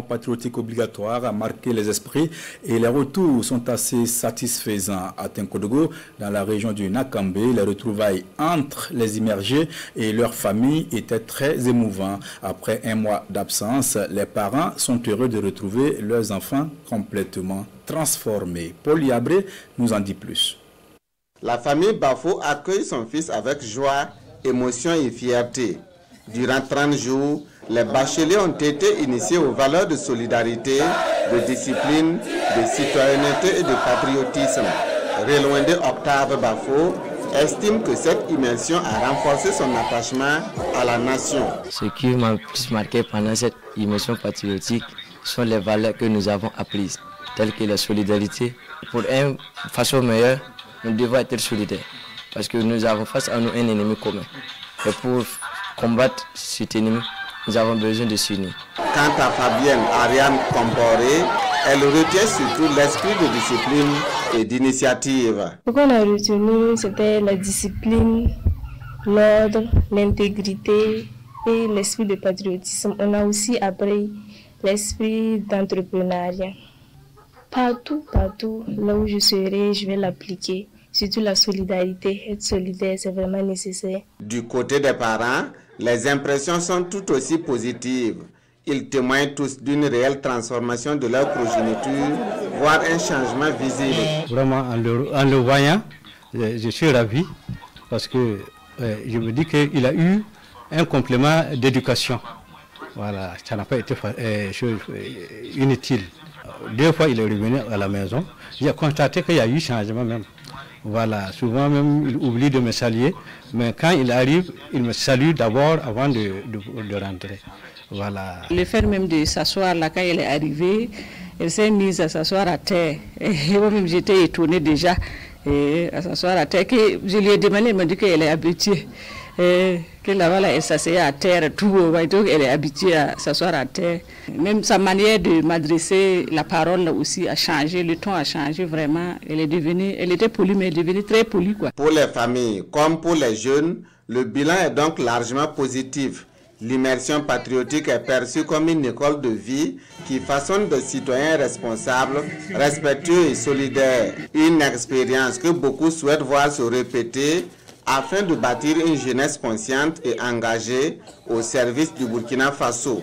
Patriotique obligatoire a marqué les esprits et les retours sont assez satisfaisants à Tenkodogo, dans la région du Nakambe. Les retrouvailles entre les immergés et leurs familles étaient très émouvants. Après un mois d'absence, les parents sont heureux de retrouver leurs enfants complètement transformés. Paul Yabré nous en dit plus. La famille Bafo accueille son fils avec joie, émotion et fierté. Durant 30 jours, les bacheliers ont été initiés aux valeurs de solidarité, de discipline, de citoyenneté et de patriotisme. Reloindé Octave Bafo estime que cette immersion a renforcé son attachement à la nation. Ce qui m'a plus marqué pendant cette immersion patriotique sont les valeurs que nous avons apprises, telles que la solidarité. Pour une façon meilleure, nous devons être solidaires, parce que nous avons face à nous un ennemi commun. Et pour combattre cet ennemi, nous avons besoin de s'unir. Quant à Fabienne Ariane Comporé, elle retient surtout l'esprit de discipline et d'initiative. Ce qu'on a retenu, c'était la discipline, l'ordre, l'intégrité et l'esprit de patriotisme. On a aussi appris l'esprit d'entrepreneuriat. Partout, là où je serai, je vais l'appliquer. Surtout la solidarité, être solidaire, c'est vraiment nécessaire. Du côté des parents, les impressions sont tout aussi positives. Ils témoignent tous d'une réelle transformation de leur progéniture, voire un changement visible. Vraiment, en le voyant, je suis ravi parce que je me dis qu'il a eu un complément d'éducation. Voilà, ça n'a pas été chose inutile. 2 fois, il est revenu à la maison. J'ai constaté qu'il y a eu changement même. Voilà, souvent même il oublie de me saluer, mais quand il arrive, il me salue d'abord avant de rentrer. Voilà. Le fait même de s'asseoir là, quand elle est arrivée, elle s'est mise à s'asseoir à terre. Et moi-même j'étais étonnée déjà à s'asseoir à terre. Je lui ai demandé, elle m'a dit qu'elle est habituée. Que là-bas, elle s'asseyait à terre, tout, donc elle est habituée à s'asseoir à terre. Même sa manière de m'adresser la parole aussi a changé, le ton a changé vraiment. Elle était polie, mais elle est devenue très polie, quoi. Pour les familles comme pour les jeunes, le bilan est donc largement positif. L'immersion patriotique est perçue comme une école de vie qui façonne des citoyens responsables, respectueux et solidaires. Une expérience que beaucoup souhaitent voir se répéter afin de bâtir une jeunesse consciente et engagée au service du Burkina Faso.